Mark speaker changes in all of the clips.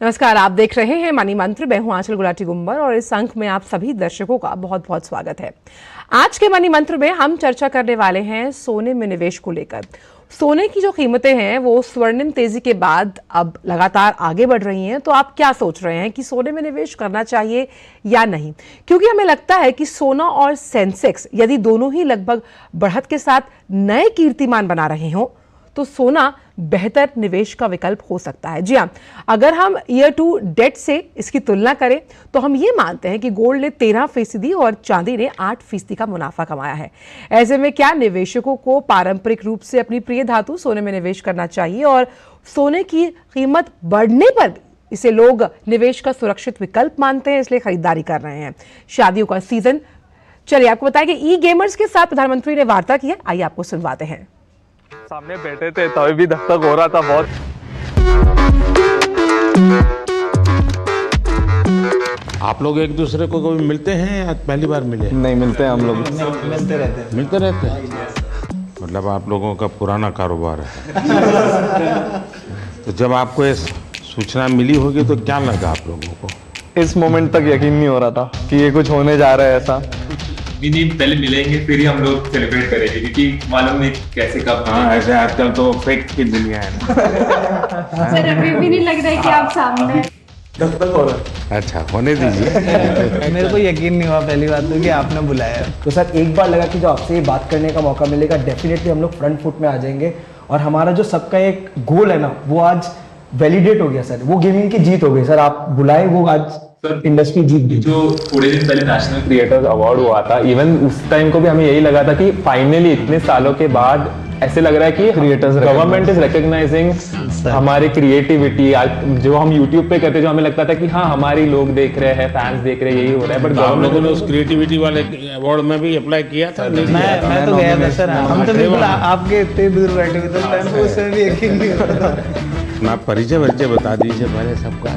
Speaker 1: नमस्कार, आप देख रहे हैं मनी मंत्र। मैं हूं आंचल गुलाटी गुंबर और इस अंक में आप सभी दर्शकों का बहुत बहुत स्वागत है। आज के मनी मंत्र में हम चर्चा करने वाले हैं सोने में निवेश को लेकर। सोने की जो कीमतें हैं वो स्वर्णिम तेजी के बाद अब लगातार आगे बढ़ रही हैं, तो आप क्या सोच रहे हैं कि सोने में निवेश करना चाहिए या नहीं? क्योंकि हमें लगता है कि सोना और सेंसेक्स यदि दोनों ही लगभग बढ़त के साथ नए कीर्तिमान बना रहे हों तो सोना बेहतर निवेश का विकल्प हो सकता है। जी हाँ, अगर हम ईयर टू डेट से इसकी तुलना करें तो हम ये मानते हैं कि गोल्ड ने 13% और चांदी ने 8% का मुनाफा कमाया है। ऐसे में क्या निवेशकों को पारंपरिक रूप से अपनी प्रिय धातु सोने में निवेश करना चाहिए और सोने की कीमत बढ़ने पर भी इसे लोग निवेश का सुरक्षित विकल्प मानते हैं, इसलिए खरीदारी कर रहे हैं। शादियों का सीजन, चलिए आपको बताएं कि ई गेमर्स के साथ प्रधानमंत्री ने वार्ता की है। आइए आपको सुनवाते हैं।
Speaker 2: सामने बैठे थे तभी भी धक धक हो रहा था बहुत।
Speaker 3: आप लोग एक दूसरे को कभी मिलते हैं या पहली बार मिले?
Speaker 2: नहीं मिलते हैं हम लोग।
Speaker 3: मिलते रहते हैं। मतलब आप लोगों का पुराना कारोबार है। तो जब आपको ये सूचना मिली होगी तो क्या लगा आप लोगों को?
Speaker 2: इस मोमेंट तक यकीन नहीं हो रहा था कि ये कुछ होने जा रहा है ऐसा।
Speaker 4: नहीं, पहले मिलेंगे फिर ही हम लोग सेलिब्रेट करेंगे, क्योंकि मालूम नहीं कैसे कब।
Speaker 3: हाँ, ऐसे आजकल तो फेक की दुनिया है ना।
Speaker 5: सर अभी भी नहीं लग रहा है कि आप सामने।
Speaker 3: अच्छा, होने दीजिए।
Speaker 6: मेरे को यकीन नहीं हुआ पहली बात तो कि आपने बुलाया।
Speaker 7: तो सर एक बार लगा कि जो आपसे ये बात करने का मौका मिलेगा डेफिनेटली हम लोग फ्रंट फुट में आ जाएंगे और हमारा जो सबका एक गोल है ना वो आज वैलिडेट हो गया सर। वो गेमिंग की जीत हो गई सर, आप बुलाए वो आज इंडस्ट्री जीत गई।
Speaker 4: जो थोड़े दिन पहले नेशनल
Speaker 2: क्रिएटर्स अवार्ड हुआ था, इवन उस टाइम को भी हमें यही लगा था कि फाइनली इतने सालों के बाद ऐसे लग रहा है कि क्रिएटर्स गवर्नमेंट इज रिकॉग्नाइजिंग हमारी क्रिएटिविटी। जो हम यूट्यूब पे करते, जो हमें लगता था कि हाँ हमारी लोग देख रहे हैं, फैंस देख रहे हैं, यही हो रहा है। बट
Speaker 3: आप लोगों ने उस क्रिएटिविटी वाले अवार्ड में भी अप्लाई किया था?
Speaker 6: मैं तो गया था सर। हम तो बिल्कुल आपके इतने दूर बैठे हुए थे, उसमें भी यकीन नहीं होता था।
Speaker 3: आप परिचय बता दीजिए पहले सबका।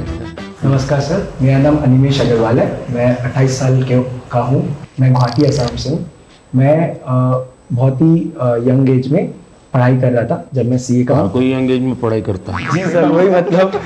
Speaker 7: नमस्कार सर, मेरा नाम अनिमेश अग्रवाल है। मैं 28 साल का हूँ। मैं गुवाहाटी असम से हूँ। मैं बहुत ही यंग एज में पढ़ाई कर रहा था जब मैं सीए का।
Speaker 3: कोई यंग एज में पढ़ाई करता है?
Speaker 7: जी सर, वही मतलब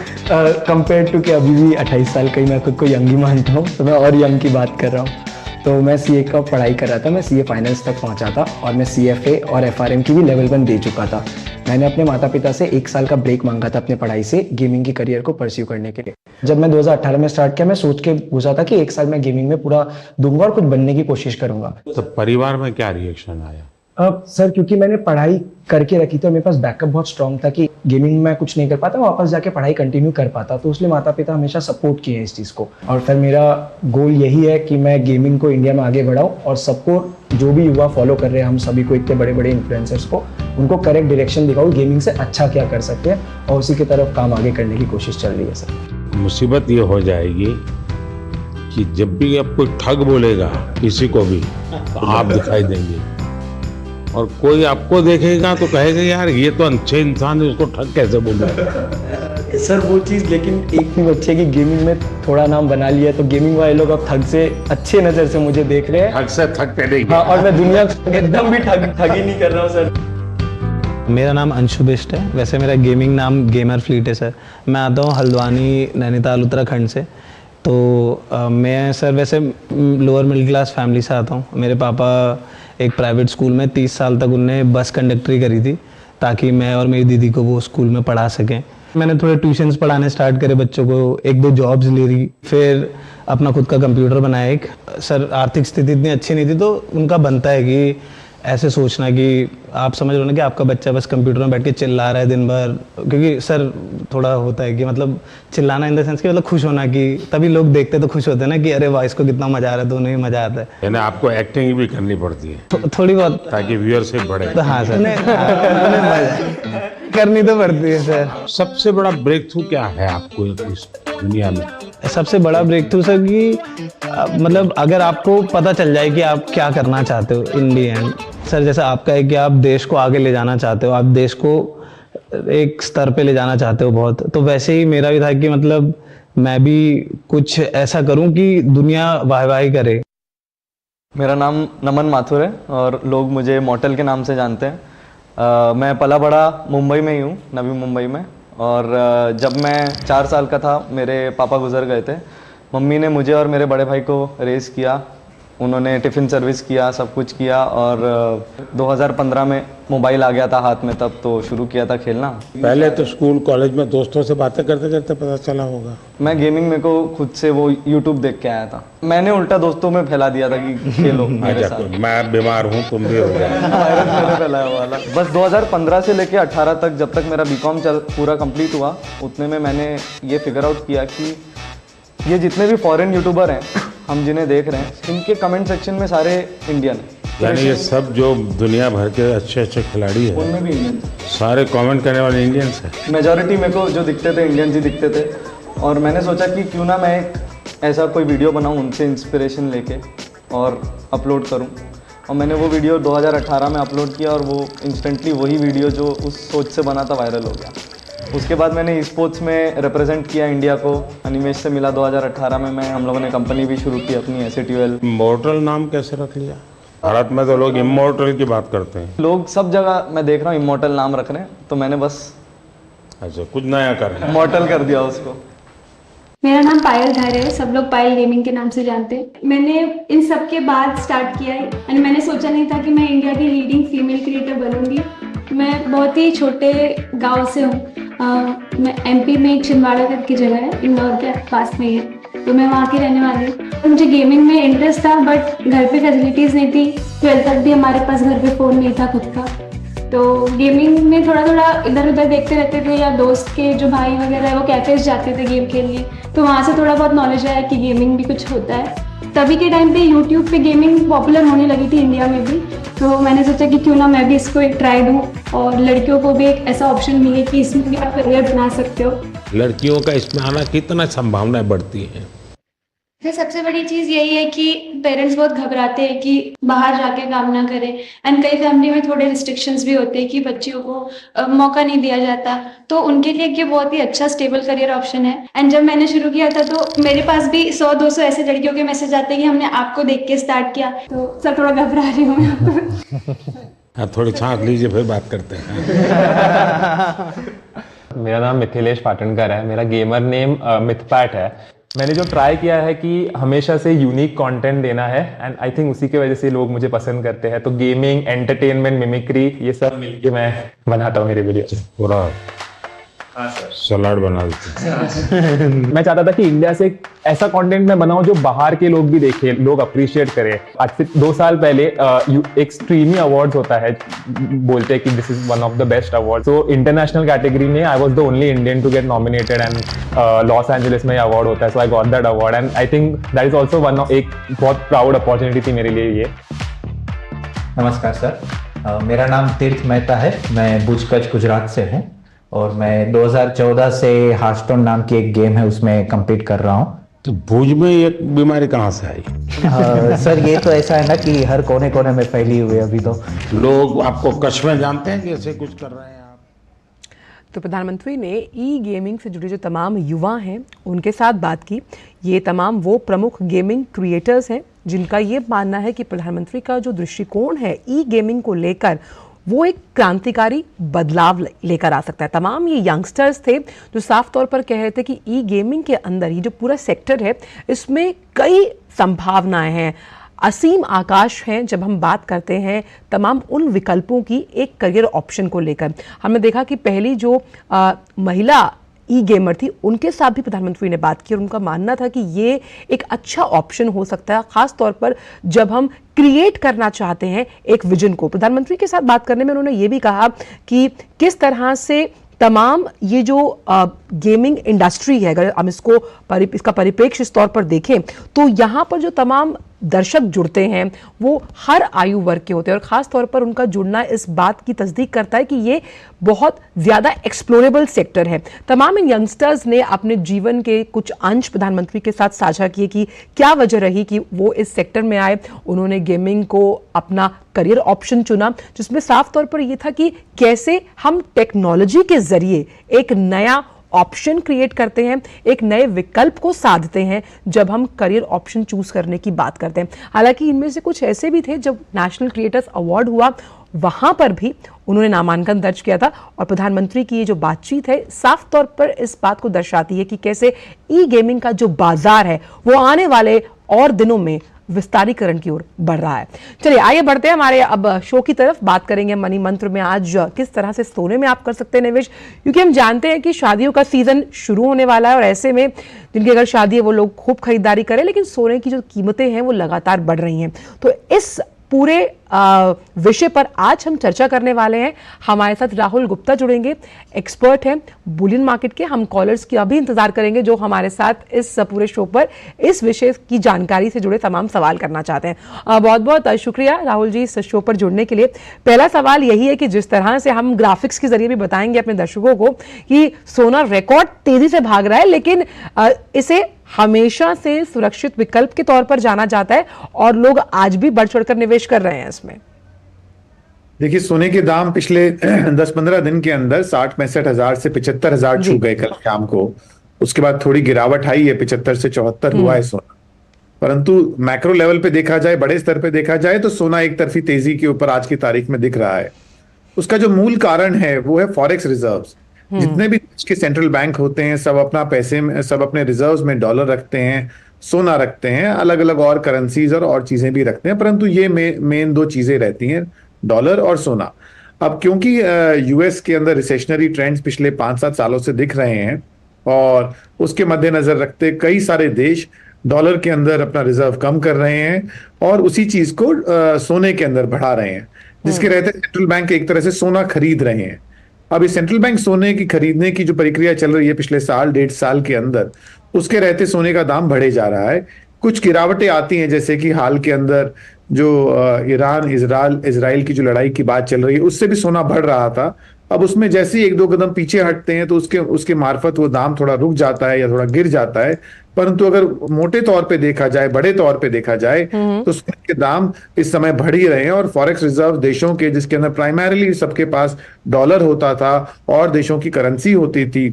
Speaker 7: कंपेयर टू कि अभी भी 28 साल का ही मैं खुद को यंग ही मानता हूँ, तो मैं और यंग की बात कर रहा हूँ। तो मैं सीए का पढ़ाई कर रहा था। मैं सीए फाइनल्स तक पहुंचा था और मैं सीएफए और एफआरएम की भी लेवल 1 दे चुका था। मैंने अपने माता पिता से 1 साल का ब्रेक मांगा था अपने पढ़ाई से गेमिंग की करियर को परस्यू करने के लिए। जब मैं 2018 में स्टार्ट किया, मैं सोच के पूछा था कि 1 साल मैं गेमिंग में पूरा दूंगा और कुछ बनने की कोशिश करूंगा।
Speaker 3: तो परिवार में क्या रिएक्शन आया?
Speaker 7: सर क्योंकि मैंने पढ़ाई करके रखी थी और मेरे पास बैकअप बहुत स्ट्रांग था कि गेमिंग में कुछ नहीं कर पाता, वापस जाके पढ़ाई कंटिन्यू कर पाता, तो इसलिए माता पिता हमेशा सपोर्ट किए हैं इस चीज़ को। और फिर मेरा गोल यही है कि मैं गेमिंग को इंडिया में आगे बढ़ाऊं और सबको, जो भी युवा फॉलो कर रहे हैं, हम सभी को, इतने बड़े बड़े इन्फ्लुएंसर्स को, उनको करेक्ट डायरेक्शन दिखाऊं गेमिंग से अच्छा क्या कर सकते हैं और उसी की तरफ काम आगे करने की कोशिश चल रही है सर।
Speaker 3: मुसीबत ये हो जाएगी कि जब भी अब कोई ठग बोलेगा किसी को भी तो आप दिखाई देंगे और कोई आपको देखेगा तो कहेगा यार ये तो अच्छे इंसान है, उसको ठग कैसे बोल रहा है?
Speaker 7: सर वो चीज़ लेकिन एक चीज़ अच्छी है कि गेमिंग में थोड़ा नाम बना लिया तो गेमिंग वाले लोग अब ठग से अच्छे नज़र से मुझे देख रहे हैं।
Speaker 3: ठग से ठग करेंगे।
Speaker 7: हाँ, और मैं दुनिया एकदम भी ठगी नहीं कर रहा हूँ सर।
Speaker 6: मेरा नाम अंशु बिष्ट है। वैसे मेरा गेमिंग नाम गेमर फ्लीट है सर। मैं आता हूँ हल्द्वानी, नैनीताल, उत्तराखंड से। तो मैं सर वैसे लोअर मिडिल क्लास फैमिली से आता हूँ। मेरे पापा एक प्राइवेट स्कूल में 30 साल तक उनने बस कंडक्टरी करी थी ताकि मैं और मेरी दीदी को वो स्कूल में पढ़ा सकें। मैंने थोड़े ट्यूशन्स पढ़ाने स्टार्ट करे बच्चों को, 1-2 जॉब्स ले रही, फिर अपना खुद का कंप्यूटर बनाया एक। सर आर्थिक स्थिति इतनी अच्छी नहीं थी तो उनका बनता है कि ऐसे सोचना कि आप समझ रहे हो ना कि आपका बच्चा बस कंप्यूटर में बैठ के चिल्ला रहा है दिन भर, क्योंकि सर थोड़ा होता है कि मतलब चिल्लाना इन द सेंस कि मतलब खुश होना, कि तभी लोग देखते तो खुश होते हैं ना कि अरे वाह इसको कितना मजा आ रहा है, तो उन्हें मजा आता है।
Speaker 3: यानी आपको एक्टिंग भी करनी पड़ती है
Speaker 6: थोड़ी बहुत,
Speaker 3: ताकि व्यूअरशिप बढ़े।
Speaker 6: तो हाँ सर करनी तो पड़ती है सर।
Speaker 3: सबसे बड़ा ब्रेक थ्रू क्या है आपको इस दुनिया में?
Speaker 6: सबसे बड़ा ब्रेक थ्रू सर कि मतलब अगर आपको पता चल जाए कि आप क्या करना चाहते हो इन दी एंड। सर जैसा आपका है कि आप देश को आगे ले जाना चाहते हो, आप देश को एक स्तर पे ले जाना चाहते हो बहुत, तो वैसे ही मेरा भी था कि मतलब मैं भी कुछ ऐसा करूं कि दुनिया वाहवाही करे।
Speaker 2: मेरा नाम नमन माथुर है और लोग मुझे मॉडल के नाम से जानते हैं। मैं पला बड़ा मुंबई में ही हूँ, नवी मुंबई में,
Speaker 8: और जब मैं 4 साल का था मेरे पापा गुजर गए थे। मम्मी ने मुझे और मेरे बड़े भाई को रेस किया, उन्होंने टिफ़िन सर्विस किया, सब कुछ किया। और 2015 में मोबाइल आ गया था हाथ में, तब तो शुरू किया था खेलना।
Speaker 3: पहले तो स्कूल कॉलेज में दोस्तों से बातें करते करते पता चला होगा।
Speaker 8: मैं गेमिंग मेरे को खुद से वो यूट्यूब देख के आया था, मैंने उल्टा दोस्तों में फैला दिया था कि खेलो मेरे साथ।
Speaker 3: मैं बीमार हूँ, तुम भी हो जाए।
Speaker 8: वायरस मैंने फैलाया वाला। बस 2015 से लेके 18 तक, जब तक मेरा बीकॉम पूरा कंप्लीट हुआ, उतने में मैंने ये फिगर आउट किया कि ये जितने भी फॉरेन यूट्यूबर हैं हम जिन्हें देख रहे हैं, इनके कमेंट सेक्शन में सारे इंडियन हैं।
Speaker 3: यानी ये सब जो दुनिया भर के अच्छे अच्छे खिलाड़ी हैं,
Speaker 8: उनमें भी इंडियन,
Speaker 3: सारे कमेंट करने वाले इंडियंस हैं।
Speaker 8: मेजॉरिटी मेरे को जो दिखते थे इंडियंस ही दिखते थे। और मैंने सोचा कि क्यों ना मैं एक ऐसा कोई वीडियो बनाऊं उनसे इंस्पिरेशन लेके और अपलोड करूं। और मैंने वो वीडियो 2018 में अपलोड किया और वो इंस्टेंटली वही वीडियो जो उस सोच से बना था वायरल हो गया। उसके बाद मैंने स्पोर्ट्स में रिप्रेजेंट किया इंडिया को, अनिमेश से मिला 2018 में। हम लोगों ने कंपनी भी शुरू की अपनी SATUL।
Speaker 3: इमॉर्टल नाम कैसे रख लिया? भारत में तो लोग इमॉर्टल की बात करते हैं।
Speaker 8: लोग सब जगह मैं देख रहा हूँ इमॉर्टल नाम रख रहे हैं, तो मैंने बस
Speaker 3: अच्छा कुछ नया कर
Speaker 8: इमॉर्टल कर दिया उसको।
Speaker 5: मेरा नाम पायल धारे है, सब लोग पायल गेमिंग के नाम से जानते हैं। मैंने इन सब के बाद स्टार्ट किया है और मैंने सोचा नहीं था कि मैं इंडिया की लीडिंग फीमेल क्रिएटर बनूंगी। मैं बहुत ही छोटे गांव से हूँ, मैं MP में एक छिंदवाड़ा करके जगह है, इंदौर के पास में ही है, तो मैं वहाँ की रहने वाली हूँ। मुझे गेमिंग में इंटरेस्ट था, बट घर पे फैसिलिटीज़ नहीं थी। 12th तक भी हमारे पास घर पे फ़ोन नहीं था खुद का, तो गेमिंग में थोड़ा थोड़ा इधर उधर देखते रहते थे, या दोस्त के जो भाई वगैरह है वो कैफेज जाते थे गेम खेलने, तो वहाँ से थोड़ा बहुत नॉलेज आया कि गेमिंग भी कुछ होता है। तभी के टाइम पे यूट्यूब पे गेमिंग पॉपुलर होने लगी थी इंडिया में भी, तो मैंने सोचा कि क्यों ना मैं भी इसको एक ट्राई दूँ और लड़कियों को भी एक ऐसा ऑप्शन मिले कि इसमें भी आप करियर बना सकते हो।
Speaker 3: लड़कियों का इसमें आना कितना संभावनाएं बढ़ती हैं।
Speaker 5: फिर सबसे बड़ी चीज़ यही है कि पेरेंट्स बहुत घबराते हैं कि बाहर जाके काम ना करें, एंड कई फैमिली में थोड़े रिस्ट्रिक्शंस भी होते हैं कि बच्चियों को मौका नहीं दिया जाता, तो उनके लिए ये बहुत ही अच्छा स्टेबल करियर ऑप्शन है। एंड जब मैंने शुरू किया था तो मेरे पास भी 100-200 ऐसे लड़कियों के मैसेज आते हैं कि हमने आपको देख के स्टार्ट किया, तो सर थोड़ा घबरा रही हूँ मैं।
Speaker 3: थोड़ी सांस लीजिए फिर बात करते हैं।
Speaker 2: मेरा नाम मिथिलेश पाटनकर है, मेरा गेमर नेम मिथपैट है। मैंने जो ट्राई किया है कि हमेशा से यूनिक कंटेंट देना है, एंड आई थिंक उसी की वजह से लोग मुझे पसंद करते हैं। तो गेमिंग, एंटरटेनमेंट, मिमिक्री, ये सब मिलके मैं बनाता हूँ मेरे वीडियो।
Speaker 3: पूरा सलाड बना देते।
Speaker 2: मैं चाहता था कि इंडिया से ऐसा कंटेंट मैं बनाऊं जो बाहर के लोग भी देखें, लोग अप्रिशिएट करें। आज से 2 साल पहले एक स्ट्रीमी अवार्ड्स होता है, बोलते हैं कि this is one of the best award. So international category में I was the only Indian to get nominated, and Los Angeles में अवार्ड होता है, so I got that award, and I think that is also one of एक बहुत proud opportunity थी मेरे लिए ये।
Speaker 9: नमस्कार सर, मेरा नाम तीर्थ मेहता है, मैं भुज कच्छ गुजरात से हूँ और मैं 2014 से हार्टस्टोन नाम की एक गेम है उसमें compete कर रहा हूँ।
Speaker 3: तो भुज में ये बीमारी कहाँ से आई?
Speaker 9: सर ये तो ऐसा है ना कि हर कोने कोने में फैली हुई है अभी तो।
Speaker 3: लोग आपको कच्छ में जानते हैं कि ऐसे कुछ कर रहे हैं आप?
Speaker 1: तो प्रधानमंत्री ने ई गेमिंग से जुड़े जो तमाम युवा हैं उनके साथ बात की। ये तमाम वो प्रमुख गेमिंग क्रिएटर्स हैं जिनका ये मानना है कि प्रधानमंत्री का जो दृष्टिकोण है ई गेमिंग को लेकर वो एक क्रांतिकारी बदलाव लेकर आ सकता है। तमाम ये यंगस्टर्स थे जो साफ तौर पर कह रहे थे कि ई गेमिंग के अंदर ये जो पूरा सेक्टर है इसमें कई संभावनाएं हैं, असीम आकाश हैं जब हम बात करते हैं तमाम उन विकल्पों की एक करियर ऑप्शन को लेकर। हमने देखा कि पहली जो महिला ई गेमर थी उनके साथ भी प्रधानमंत्री ने बात की और उनका मानना था कि ये एक अच्छा ऑप्शन हो सकता है, खास तौर पर जब हम क्रिएट करना चाहते हैं एक विजन को। प्रधानमंत्री के साथ बात करने में उन्होंने ये भी कहा कि किस तरह से तमाम ये जो गेमिंग इंडस्ट्री है, अगर हम इसका परिप्रेक्ष्य इस तौर पर देखें तो यहाँ पर जो तमाम दर्शक जुड़ते हैं वो हर आयु वर्ग के होते हैं और ख़ास तौर पर उनका जुड़ना इस बात की तस्दीक करता है कि ये बहुत ज़्यादा एक्सप्लोरेबल सेक्टर है। तमाम इन यंगस्टर्स ने अपने जीवन के कुछ अंश प्रधानमंत्री के साथ साझा किए कि क्या वजह रही कि वो इस सेक्टर में आए। उन्होंने गेमिंग को अपना करियर ऑप्शन चुना जिसमें साफ तौर पर यह था कि कैसे हम टेक्नोलॉजी के ज़रिए एक नया ऑप्शन क्रिएट करते हैं, एक नए विकल्प को साधते हैं जब हम करियर ऑप्शन चूज करने की बात करते हैं। हालांकि इनमें से कुछ ऐसे भी थे, जब नेशनल क्रिएटर्स अवार्ड हुआ वहां पर भी उन्होंने नामांकन दर्ज किया था। और प्रधानमंत्री की ये जो बातचीत है साफ तौर पर इस बात को दर्शाती है कि कैसे ई गेमिंग का जो बाजार है वो आने वाले और दिनों में विस्तारीकरण की ओर बढ़ रहा है। चलिए आइए बढ़ते हैं हमारे अब शो की तरफ। बात करेंगे मनी मंत्र में आज किस तरह से सोने में आप कर सकते हैं निवेश, क्योंकि हम जानते हैं कि शादियों का सीजन शुरू होने वाला है और ऐसे में जिनकी अगर शादी है वो लोग खूब खरीदारी करें, लेकिन सोने की जो कीमतें हैं वो लगातार बढ़ रही हैं। तो इस पूरे विषय पर आज हम चर्चा करने वाले हैं। हमारे साथ राहुल गुप्ता जुड़ेंगे, एक्सपर्ट हैं बुलियन मार्केट के। हम कॉलर्स की अभी इंतजार करेंगे जो हमारे साथ इस पूरे शो पर इस विषय की जानकारी से जुड़े तमाम सवाल करना चाहते हैं। बहुत बहुत शुक्रिया राहुल जी इस शो पर जुड़ने के लिए। पहला सवाल यही है कि जिस तरह से हम ग्राफिक्स के जरिए भी बताएंगे अपने दर्शकों को कि सोना रिकॉर्ड तेजी से भाग रहा है, लेकिन इसे हमेशा से सुरक्षित विकल्प के तौर पर जाना जाता है और लोग आज भी बढ़ चढ़कर निवेश कर रहे हैं इसमें।
Speaker 10: देखिए, सोने के दाम पिछले 10-15 दिन के अंदर 60-65 हजार से 75 हजार छू गए कल शाम को। उसके बाद थोड़ी गिरावट आई है, 75 से 74 हुआ है सोना। परंतु मैक्रो लेवल पे देखा जाए, बड़े स्तर पे देखा जाए तो सोना एक तरफी तेजी के ऊपर आज की तारीख में दिख रहा है। उसका जो मूल कारण है वो है फॉरेक्स रिजर्व्स। जितने भी देश के सेंट्रल बैंक होते हैं सब अपना पैसे में, सब अपने रिजर्व्स में डॉलर रखते हैं, सोना रखते हैं, अलग अलग और करेंसीज और चीजें भी रखते हैं, परंतु ये मेन दो चीजें रहती हैं, डॉलर और सोना। अब क्योंकि यूएस के अंदर रिसेशनरी ट्रेंड्स पिछले 5-7 सालों से दिख रहे हैं और उसके मद्देनजर रखते कई सारे देश डॉलर के अंदर अपना रिजर्व कम कर रहे हैं और उसी चीज को सोने के अंदर बढ़ा रहे हैं, जिसके रहते सेंट्रल बैंक एक तरह से सोना खरीद रहे हैं। अब इस सेंट्रल बैंक सोने की खरीदने की जो प्रक्रिया चल रही है पिछले साल 1.5 साल के अंदर, उसके रहते सोने का दाम बढ़े जा रहा है। कुछ गिरावटें आती हैं, जैसे कि हाल के अंदर जो ईरान इजराइल की जो लड़ाई की बात चल रही है उससे भी सोना बढ़ रहा था। अब उसमें जैसे ही 1-2 कदम पीछे हटते हैं तो उसके मार्फत वो दाम थोड़ा रुक जाता है या थोड़ा गिर जाता है। परंतु अगर मोटे तौर पे देखा जाए, बड़े तौर पे देखा जाए तो सोने के दाम इस समय बढ़ ही रहे हैं। और फॉरेक्स रिजर्व देशों के, जिसके अंदर प्राइमरीली सबके पास डॉलर होता था और देशों की करेंसी होती थी,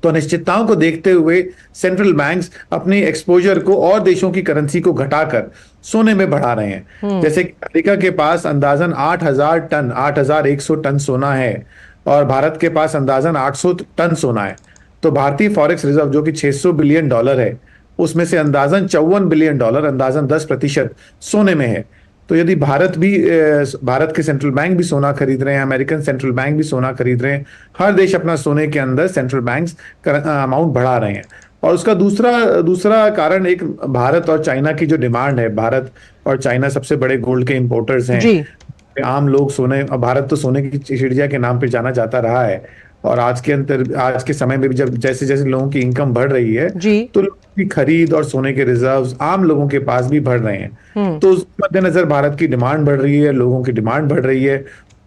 Speaker 10: तो अनिश्चितताओं को देखते हुए सेंट्रल बैंक्स अपनी एक्सपोजर को और देशों की करेंसी को घटाकर सोने में बढ़ा रहे हैं। जैसे कि अमेरिका के पास अंदाजन 8,100 टन सोना है और भारत के पास अंदाजन 800 टन सोना है। तो भारतीय फॉरेक्स रिजर्व जो कि $600 बिलियन है, उसमें से अंदाजन $54 बिलियन, अंदाजन 10% सोने में है। तो यदि भारत के सेंट्रल बैंक भी सोना खरीद रहे हैं, अमेरिकन सेंट्रल बैंक भी सोना खरीद रहे हैं, हर देश अपना सोने के अंदर सेंट्रल बैंक्स अमाउंट बढ़ा रहे हैं। और उसका दूसरा कारण एक भारत और चाइना की जो डिमांड है। भारत और चाइना सबसे बड़े गोल्ड के इंपोर्टर्स हैं। आम लोग सोने, भारत तो सोने की चिड़िया के नाम पर जाना जाता रहा है और आज के समय में भी जब जैसे जैसे लोगों की इनकम बढ़ रही है तो लोगों की खरीद और सोने के रिजर्व्स आम लोगों के पास भी बढ़ रहे हैं। तो उस मद्देनजर भारत की डिमांड बढ़ रही है, लोगों की डिमांड बढ़ रही है,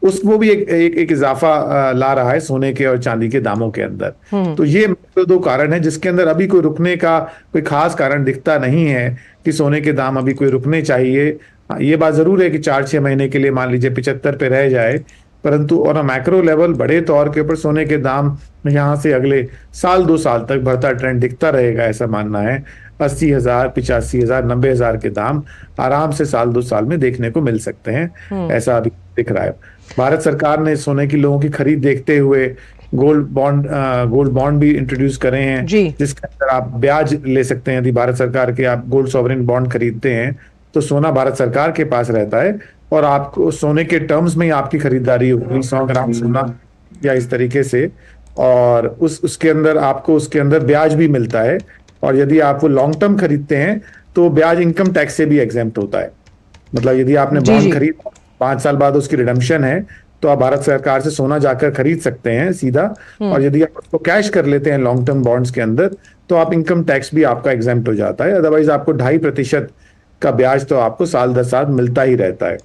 Speaker 10: वो भी एक इजाफा ला रहा है सोने के और चांदी के दामों के अंदर। तो ये तो 2 कारण है जिसके अंदर अभी कोई रुकने का कोई खास कारण दिखता नहीं है कि सोने के दाम अभी कोई रुकने चाहिए। ये बात जरूर है कि 4-6 महीने के लिए मान लीजिए 75 पे रह जाए, परंतु और मैक्रो लेवल बड़े तौर के ऊपर सोने के दाम यहाँ से अगले 1-2 साल तक बढ़ता ट्रेंड दिखता रहेगा, ऐसा मानना है। 80,000, 85,000, 90,000 के दाम आराम से 1-2 साल में देखने को मिल सकते हैं, ऐसा अभी दिख रहा है। भारत सरकार ने सोने की लोगों की खरीद देखते हुए गोल्ड बॉन्ड भी इंट्रोड्यूस करे हैं, जिसके अंदर आप ब्याज ले सकते हैं। यदि भारत सरकार के आप गोल्ड सॉवरेन बॉन्ड खरीदते हैं तो सोना भारत सरकार के पास रहता है और आपको सोने के टर्म्स में ही आपकी खरीदारी होगी, 100 ग्राम सोना या इस तरीके से, और उसके अंदर आपको उसके अंदर ब्याज भी मिलता है। और यदि आप वो लॉन्ग टर्म खरीदते हैं तो ब्याज इनकम टैक्स से भी एग्जेम्प्ट होता है। मतलब यदि आपने बॉन्ड खरीद 5 साल बाद उसकी रिडम्पशन है तो आप भारत सरकार से सोना जाकर खरीद सकते हैं सीधा, और यदि आप उसको कैश कर लेते हैं लॉन्ग टर्म बॉन्ड्स के अंदर तो आप इनकम टैक्स भी आपका एग्जेम्प्ट हो जाता है। अदरवाइज आपको 2.5% का ब्याज तो आपको साल दर साल मिलता ही रहता है।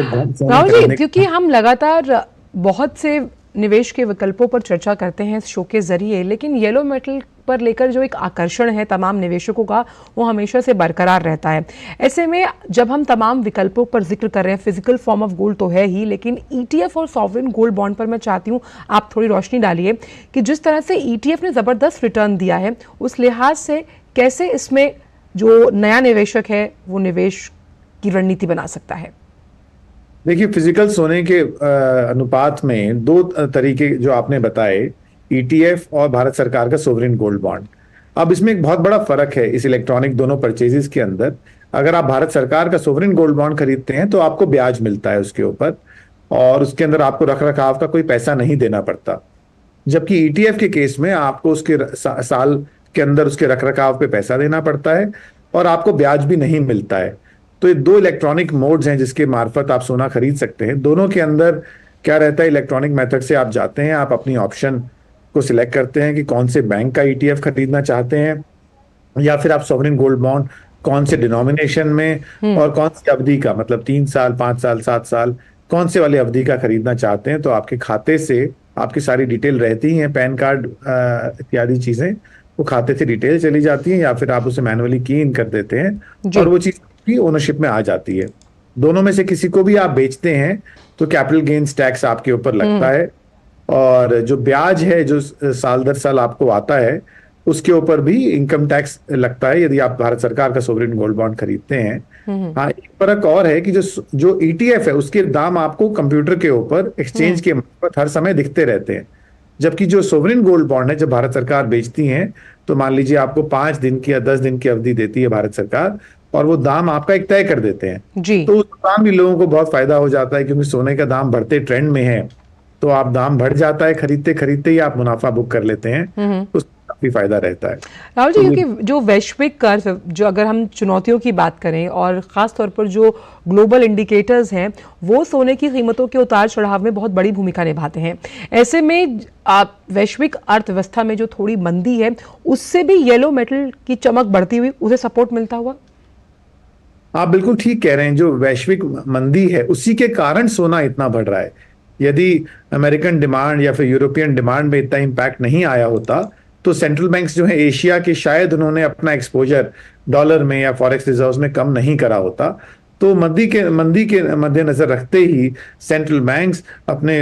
Speaker 1: राहुल जी, क्योंकि हम लगातार बहुत से निवेश के विकल्पों पर चर्चा करते हैं इस शो के जरिए, लेकिन येलो मेटल पर लेकर जो एक आकर्षण है तमाम निवेशकों का, वो हमेशा से बरकरार रहता है। ऐसे में जब हम तमाम विकल्पों पर जिक्र कर रहे हैं, फिजिकल फॉर्म ऑफ गोल्ड तो है ही, लेकिन ETF और सॉवरेन गोल्ड बॉन्ड पर मैं चाहती हूँ आप थोड़ी रोशनी डालिए कि जिस तरह से ETF ने ज़बरदस्त रिटर्न दिया है, उस लिहाज से कैसे इसमें जो नया निवेशक है वो निवेश की रणनीति बना सकता है।
Speaker 10: देखिए, फिजिकल सोने के अनुपात में दो तरीके जो आपने बताए, ETF और भारत सरकार का सोवरेन गोल्ड बॉन्ड। अब इसमें एक बहुत बड़ा फर्क है इस इलेक्ट्रॉनिक दोनों परचेजेस के अंदर। अगर आप भारत सरकार का सोवरेन गोल्ड बॉन्ड खरीदते हैं तो आपको ब्याज मिलता है उसके ऊपर, और उसके अंदर आपको रखरखाव का कोई पैसा नहीं देना पड़ता। जबकि ETF के केस में आपको उसके साल के अंदर उसके रखरखाव पे पैसा देना पड़ता है और आपको ब्याज भी नहीं मिलता है। तो ये दो इलेक्ट्रॉनिक मोड्स हैं जिसके मार्फत आप सोना खरीद सकते हैं। दोनों के अंदर क्या रहता है, इलेक्ट्रॉनिक मेथड से आप जाते हैं, आप अपनी ऑप्शन को सिलेक्ट करते हैं कि कौन से बैंक का ETF खरीदना चाहते हैं, या फिर आप सॉवरेन गोल्ड बॉन्ड कौन से डिनोमिनेशन में और कौन सी अवधि का, मतलब 3 साल, 5 साल, 7 साल, कौन से वाली अवधि का खरीदना चाहते हैं। तो आपके खाते से आपकी सारी डिटेल रहती हैं, पैन कार्ड इत्यादि चीजें, वो खाते से डिटेल चली जाती हैं, या फिर आप उसे मैनुअली की इन कर देते हैं और वो चीज की ओनरशिप में आ जाती है। दोनों में से किसी को भी आप बेचते हैं तो कैपिटल गेन्स टैक्स आपके ऊपर लगता है, और जो ब्याज है जो साल दर साल आपको आता है उसके ऊपर भी इनकम टैक्स लगता है यदि आप भारत सरकार का सोवरेन गोल्ड बॉन्ड खरीदते हैं। हाँ, एक फर्क और है कि जो ETF है उसके दाम आपको कंप्यूटर के ऊपर एक्सचेंज के मार्फत हर समय दिखते रहते हैं, जबकि जो सोवरेन गोल्ड बॉन्ड है जब भारत सरकार बेचती है तो मान लीजिए आपको 5 दिन की या 10 दिन की अवधि देती है भारत सरकार, और वो दाम आपका एक तय कर देते हैं जी। तो उस दाम भी लोगों को बहुत फायदा हो जाता है, क्योंकि सोने का दाम बढ़ते ट्रेंड में है, तो आप दाम बढ़ जाता है, खरीदते खरीदते ही आप मुनाफा बुक कर लेते हैं, तो काफी फायदा रहता है।
Speaker 1: राहुल जी, क्योंकि जो वैश्विक कर्व, जो अगर हम चुनौतियों की बात करें और खास तौर पर जो ग्लोबल इंडिकेटर्स हैं, वो सोने की कीमतों के उतार चढ़ाव में बहुत बड़ी भूमिका निभाते हैं। ऐसे में वैश्विक अर्थव्यवस्था में जो थोड़ी मंदी है, उससे भी येलो मेटल की चमक बढ़ती हुई उसे सपोर्ट मिलता हुआ।
Speaker 10: आप बिल्कुल ठीक कह रहे हैं, जो वैश्विक मंदी है उसी के कारण सोना इतना बढ़ रहा है। यदि अमेरिकन डिमांड या फिर यूरोपियन डिमांड में इतना इम्पैक्ट नहीं आया होता तो सेंट्रल बैंक्स जो है एशिया के, शायद उन्होंने अपना एक्सपोजर डॉलर में या फॉरेक्स रिजर्व्स में कम नहीं करा होता। तो मंदी के मद्देनजर रखते ही सेंट्रल बैंक्स अपने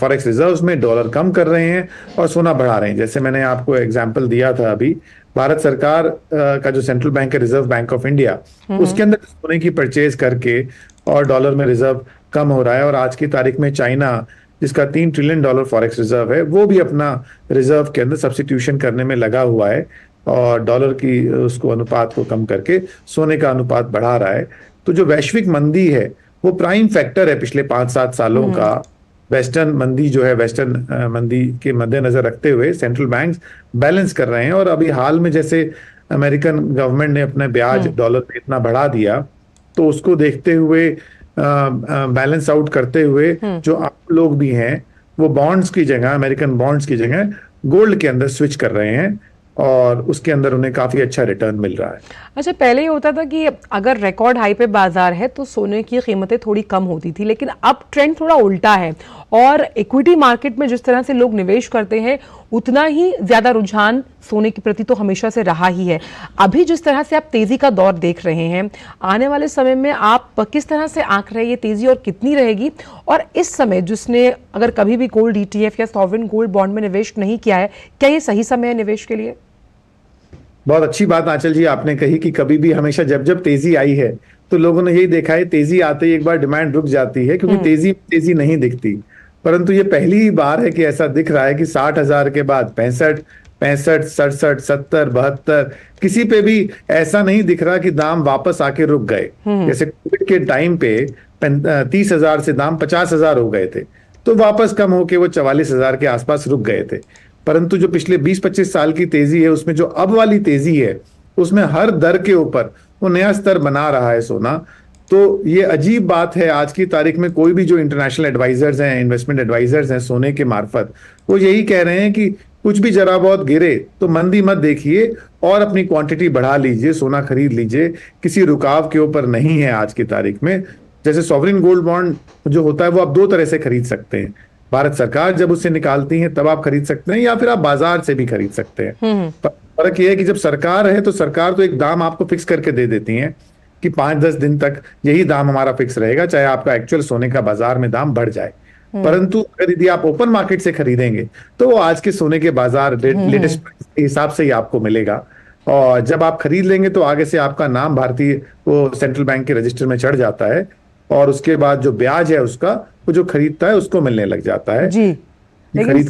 Speaker 10: फॉरेक्स रिजर्व्स में डॉलर कम कर रहे हैं और सोना बढ़ा रहे हैं। जैसे मैंने आपको एग्जांपल दिया था अभी, भारत सरकार का जो सेंट्रल बैंक है, रिजर्व बैंक ऑफ इंडिया, उसके अंदर सोने की परचेज करके और डॉलर में रिजर्व कम हो रहा है। और आज की तारीख में चाइना, जिसका $3 ट्रिलियन फॉरेक्स रिजर्व है, वो भी अपना रिजर्व के अंदर सब्स्टिट्यूशन करने में लगा हुआ है और डॉलर की उसको अनुपात को कम करके सोने का अनुपात बढ़ा रहा है। तो जो वैश्विक मंदी है वो प्राइम फैक्टर है पिछले 5-7 सालों का। वेस्टर्न मंदी जो है, वेस्टर्न मंदी के मद्देनजर रखते हुए सेंट्रल बैंक्स बैलेंस कर रहे हैं। और अभी हाल में जैसे अमेरिकन गवर्नमेंट ने अपना ब्याज डॉलर पे इतना बढ़ा दिया, तो उसको देखते हुए बैलेंस आउट करते हुए जो आप लोग भी हैं वो बॉन्ड्स की जगह, अमेरिकन बॉन्ड्स की जगह गोल्ड के अंदर स्विच कर रहे हैं और उसके अंदर उन्हें काफी अच्छा रिटर्न मिल रहा है।
Speaker 1: अच्छा, पहले ये होता था कि अगर रिकॉर्ड हाई पे बाजार है तो सोने की कीमतें थोड़ी कम होती थी, लेकिन अब ट्रेंड थोड़ा उल्टा है और इक्विटी मार्केट में जिस तरह से लोग निवेश करते हैं उतना ही ज्यादा रुझान सोने के प्रति तो हमेशा से रहा ही है। अभी जिस तरह से आप तेजी का दौर देख रहे हैं, आने वाले समय में आप किस तरह से आंक रहे हैं ये तेजी और कितनी रहेगी? और इस समय जिसने अगर कभी भी गोल्ड ETF या सॉवरेन गोल्ड बॉन्ड में निवेश नहीं किया है, क्या ये सही समय है निवेश के लिए?
Speaker 10: बहुत अच्छी बात आंचल जी आपने कही कि कभी भी हमेशा जब जब तेजी आई है तो लोगों ने यही देखा है, तेजी आते ही एक बार डिमांड रुक जाती है क्योंकि तेजी नहीं दिखती। परंतु ये पहली ही बार है कि ऐसा दिख रहा है कि 60,000 के बाद 65, 67, 70, 72 किसी पे भी ऐसा नहीं दिख रहा कि दाम वापस आके रुक गए। जैसे कोविड के टाइम पे 30,000 से दाम 50,000 हो गए थे, तो वापस कम होके वो 44,000 के आसपास रुक गए थे। परंतु जो पिछले 20-25 साल की तेजी है, उसमें जो अब वाली तेजी है, उसमें हर दर के ऊपर वो नया स्तर बना रहा है सोना। तो ये अजीब बात है, आज की तारीख में कोई भी जो इंटरनेशनल एडवाइजर्स हैं, इन्वेस्टमेंट एडवाइजर्स हैं सोने के मार्फत, वो यही कह रहे हैं कि कुछ भी जरा बहुत गिरे तो मंदी मत देखिए और अपनी क्वांटिटी बढ़ा लीजिए, सोना खरीद लीजिए, किसी रुकाव के ऊपर नहीं है आज की तारीख में। जैसे सॉवरेन गोल्ड बॉन्ड जो होता है वो आप दो तरह से खरीद सकते हैं। भारत सरकार जब उसे निकालती है तब आप खरीद सकते हैं, या फिर आप बाजार से भी खरीद सकते हैं। फर्क ये है कि जब सरकार है तो सरकार तो एक दाम आपको फिक्स करके दे देती है कि 5-10 दिन तक यही दाम हमारा फिक्स रहेगा, चाहे आपका एक्चुअल सोने का बाजार में दाम बढ़ जाए। परंतु अगर यदि आप ओपन मार्केट से खरीदेंगे तो वो आज के सोने के बाजार लेटेस्ट के हिसाब से ही आपको मिलेगा, और जब आप खरीद लेंगे तो आगे से आपका नाम भारतीय वो सेंट्रल बैंक के रजिस्टर में चढ़ जाता है, और उसके बाद जो ब्याज है उसका वो जो खरीदता है उसको मिलने लग जाता है
Speaker 1: जी। लेकिन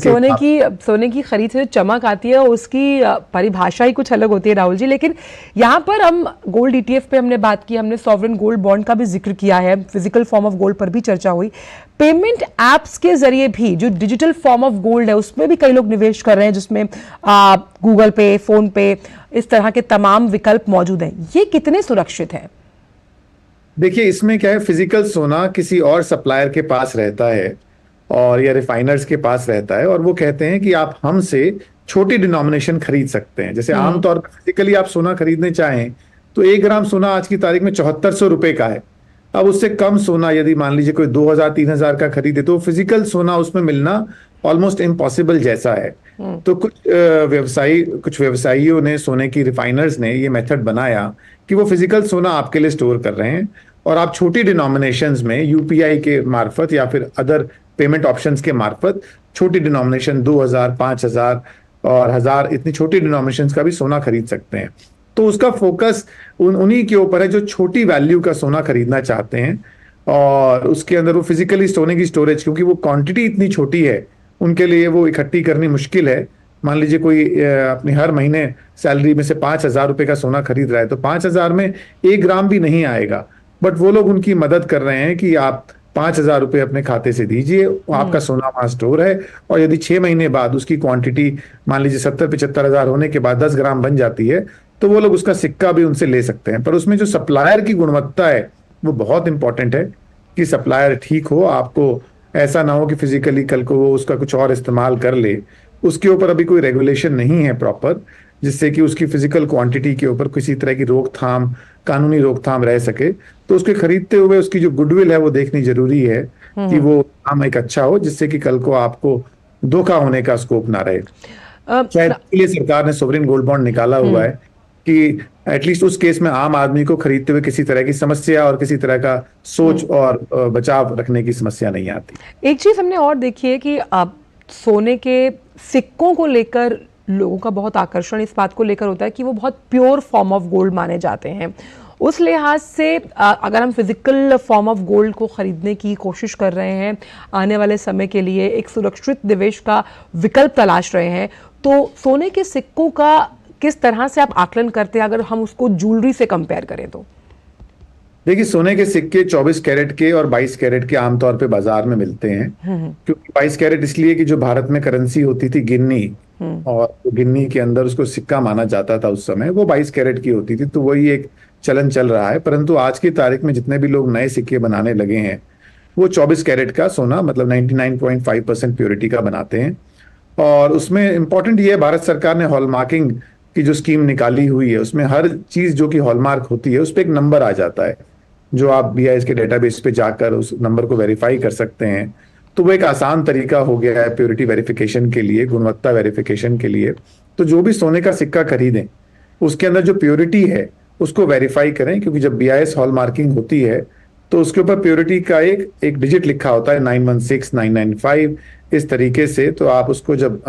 Speaker 1: सोने की खरीद से जो चमक आती है उसकी परिभाषा ही कुछ अलग होती है राहुल जी। लेकिन यहाँ पर हम गोल्ड ETF पे हमने बात की, हमने सॉवरेन गोल्ड बॉन्ड का भी जिक्र किया है, फिजिकल फॉर्म ऑफ गोल्ड पर भी चर्चा हुई। पेमेंट एप्स के जरिए भी जो डिजिटल फॉर्म ऑफ गोल्ड है उसमें भी कई लोग निवेश कर रहे हैं, जिसमें गूगल पे, फोन पे, इस तरह के तमाम विकल्प मौजूद हैं। ये कितने सुरक्षित है?
Speaker 10: देखिए, इसमें क्या है, फिजिकल सोना किसी और सप्लायर के पास रहता है और या रिफाइनर्स के पास रहता है, और वो कहते हैं कि आप हमसे छोटी डिनोमिनेशन खरीद सकते हैं। जैसे आमतौर पर फिजिकली आप सोना खरीदने चाहें तो 1 ग्राम सोना आज की तारीख में 7400 रुपए का है। अब उससे कम सोना यदि मान लीजिए कोई 2000-3000 का खरीदे तो फिजिकल सोना उसमें मिलना ऑलमोस्ट इम्पॉसिबल जैसा है। तो कुछ व्यवसायियों ने, सोने की रिफाइनर्स ने ये मेथड बनाया कि वो फिजिकल सोना आपके लिए स्टोर कर रहे हैं, और आप छोटी डिनोमिनेशंस में UPI के मार्फत या फिर अदर पेमेंट ऑप्शंस के मार्फत छोटी डिनोमिनेशन 2000, 5000 और 1000 इतनी छोटी डिनोमिनेशंस का भी सोना खरीद सकते हैं। तो उसका फोकस उन्हीं के ऊपर है जो छोटी वैल्यू का सोना खरीदना चाहते हैं, और उसके अंदर वो फिजिकली सोने की स्टोरेज, क्योंकि वो क्वांटिटी इतनी छोटी है उनके लिए वो इकट्ठी करनी मुश्किल है। मान लीजिए कोई अपनी हर महीने सैलरी में से 5000 रुपए का सोना खरीद रहा है तो 5000 में 1 ग्राम भी नहीं आएगा, बट वो लोग उनकी मदद कर रहे हैं कि आप 5000 रुपए अपने खाते से दीजिए, आपका सोना वहां स्टोर है, और यदि 6 महीने बाद उसकी क्वांटिटी मान लीजिए 70-75 हजार होने के बाद 10 ग्राम बन जाती है तो वो लोग उसका सिक्का भी उनसे ले सकते हैं। पर उसमें जो सप्लायर की गुणवत्ता है वो बहुत इंपॉर्टेंट है कि सप्लायर ठीक हो, आपको ऐसा ना हो कि फिजिकली कल को वो उसका कुछ और इस्तेमाल कर ले। उसके ऊपर अभी कोई रेगुलेशन नहीं है प्रॉपर, जिससे कि उसकी फिजिकल क्वांटिटी के ऊपर किसी तरह की रोकथाम, कानूनी रोकथाम रह सके। तो उसके खरीदते हुए उसकी जो गुडविल है वो देखनी जरूरी है कि वो काम एक अच्छा हो, जिससे कि कल को आपको धोखा होने का स्कोप ना रहे। शायद इसलिए सरकार ने सोवरेन गोल्ड बॉन्ड निकाला हुआ है कि एटलीस्ट उस केस में आम आदमी को खरीदते हुए किसी तरह की समस्या और किसी तरह का सोच और बचाव रखने की समस्या नहीं आती।
Speaker 1: एक चीज हमने और देखी है कि सोने के सिक्कों को लेकर लोगों का बहुत आकर्षण इस बात को लेकर होता है कि वो बहुत प्योर फॉर्म ऑफ गोल्ड माने जाते हैं। उस लिहाज से अगर हम फिजिकल फॉर्म ऑफ गोल्ड को खरीदने की कोशिश कर रहे हैं, आने वाले समय के लिए एक सुरक्षित निवेश का विकल्प तलाश रहे हैं, तो सोने के सिक्कों का किस तरह से आप आकलन करते हैं अगर हम उसको ज्वेलरी से कंपेयर करें तो?
Speaker 10: देखिए, सोने के सिक्के 24 कैरेट के और 22 कैरेट के आमतौर पे बाजार में मिलते हैं, क्योंकि 22 कैरेट इसलिए कि जो भारत में करेंसी होती थी गिन्नी, और गिन्नी के अंदर उसको सिक्का माना जाता था उस समय, वो 22 कैरेट की होती थी, तो वही एक चलन चल रहा है। परंतु आज की तारीख में जितने भी लोग नए सिक्के बनाने लगे हैं वो 24 कैरेट का सोना, मतलब 99.5% प्योरिटी का बनाते हैं। और उसमें इंपॉर्टेंट ये है, भारत सरकार ने हॉलमार्किंग की जो स्कीम निकाली हुई है उसमें हर चीज जो कि हॉलमार्क होती है उस पर एक नंबर आ जाता है, जो आप BIS के डेटाबेस पे जाकर उस नंबर को वेरीफाई कर सकते हैं। तो वो एक आसान तरीका हो गया है प्योरिटी वेरिफिकेशन के लिए, गुणवत्ता वेरिफिकेशन के लिए। तो जो भी सोने का सिक्का खरीदें उसके अंदर जो प्योरिटी है उसको वेरीफाई करें, क्योंकि जब BIS हॉल मार्किंग होती है तो उसके ऊपर प्योरिटी का एक डिजिट लिखा होता है, 916, 995 इस तरीके से। तो आप उसको जब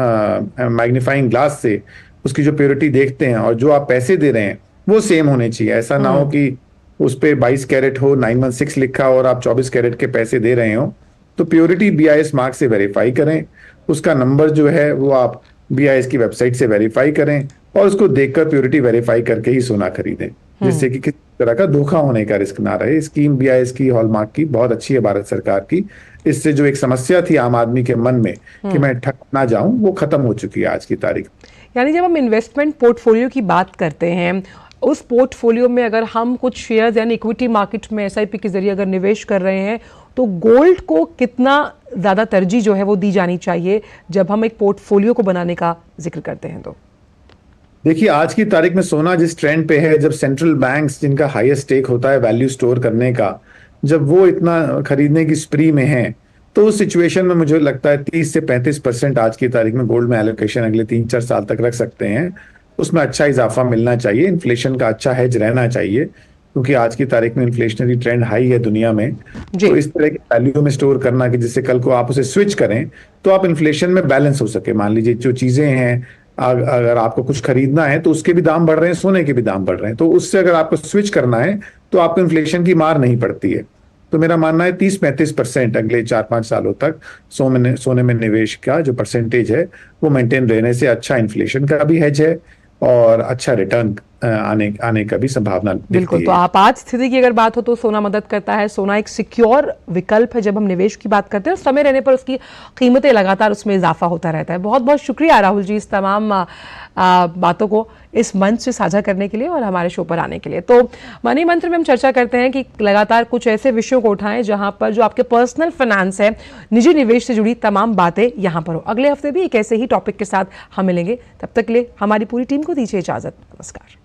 Speaker 10: मैग्नीफाइंग ग्लास से उसकी जो प्योरिटी देखते हैं और जो आप पैसे दे रहे हैं वो सेम होने चाहिए। ऐसा ना हो कि उस पे 22 कैरेट हो, 916 लिखा हो और आप 24 कैरेट के पैसे दे रहे हो। तो प्योरिटी BIS मार्क से वेरीफाई करें, उसका नंबर जो है वो आप BIS की वेबसाइट से वेरीफाई करें, और उसको देखकर प्योरिटी वेरीफाई करके ही सोना खरीदें, जिससे कि किसी तरह का धोखा होने का रिस्क ना रहे। स्कीम BIS की हॉलमार्क की बहुत अच्छी है भारत सरकार की। इससे जो एक समस्या थी आम आदमी के मन में कि मैं ठग ना जाऊं, वो खत्म हो चुकी है आज की तारीख।
Speaker 1: यानी जब हम इन्वेस्टमेंट पोर्टफोलियो की बात करते हैं, उस पोर्टफोलियो में अगर हम कुछ शेयर्स यानी इक्विटी मार्केट में SIP के जरिए अगर निवेश कर रहे हैं तो गोल्ड को कितना ज़्यादा तरजीह जो है वो दी जानी चाहिए जब हम एक पोर्टफोलियो को बनाने का जिक्र करते हैं? तो
Speaker 10: देखिए, आज की तारीख में सोना जिस ट्रेंड पे है, जब सेंट्रल बैंक्स जिनका हाईएस्ट स्टेक होता है वैल्यू स्टोर करने का, जब वो इतना खरीदने की स्प्री में है, तो उस सिचुएशन में मुझे लगता है 30 से 35% आज की तारीख में गोल्ड में एलोकेशन अगले 3-4 साल तक रख सकते हैं। उसमें अच्छा इजाफा मिलना चाहिए, इन्फ्लेशन का अच्छा हेज रहना चाहिए, क्योंकि आज की तारीख में इन्फ्लेशनरी ट्रेंड हाई है दुनिया में। तो इस तरह की वैल्यू में स्टोर करना कि जिससे कल को आप उसे स्विच करें तो आप इन्फ्लेशन में बैलेंस हो सके। मान लीजिए जो चीजें हैं, अगर आपको कुछ खरीदना है तो उसके भी दाम बढ़ रहे हैं, सोने के भी दाम बढ़ रहे हैं, तो उससे अगर आपको स्विच करना है तो आपको इन्फ्लेशन की मार नहीं पड़ती है। तो मेरा मानना है 30-35% अगले 4-5 सालों तक सोने में निवेश का जो परसेंटेज है वो मेंटेन रहने से अच्छा इन्फ्लेशन का भी हेज है और अच्छा रिटर्न आने का भी संभावना
Speaker 1: बिल्कुल। तो आपात स्थिति की अगर बात हो तो सोना मदद करता है। सोना एक सिक्योर विकल्प है जब हम निवेश की बात करते हैं, और समय रहने पर उसकी कीमतें लगातार उसमें इजाफा होता रहता है। बहुत बहुत शुक्रिया राहुल जी इस तमाम बातों को इस मंच से साझा करने के लिए और हमारे शो पर आने के लिए। तो मनी मंत्र में हम चर्चा करते हैं कि लगातार कुछ ऐसे विषयों को उठाएं जहां पर जो आपके पर्सनल फाइनेंस है, निजी निवेश से जुड़ी तमाम बातें यहां पर हो। अगले हफ्ते भी एक ऐसे ही टॉपिक के साथ हम मिलेंगे। तब तक के लिए हमारी पूरी टीम को दीजिए इजाजत। नमस्कार।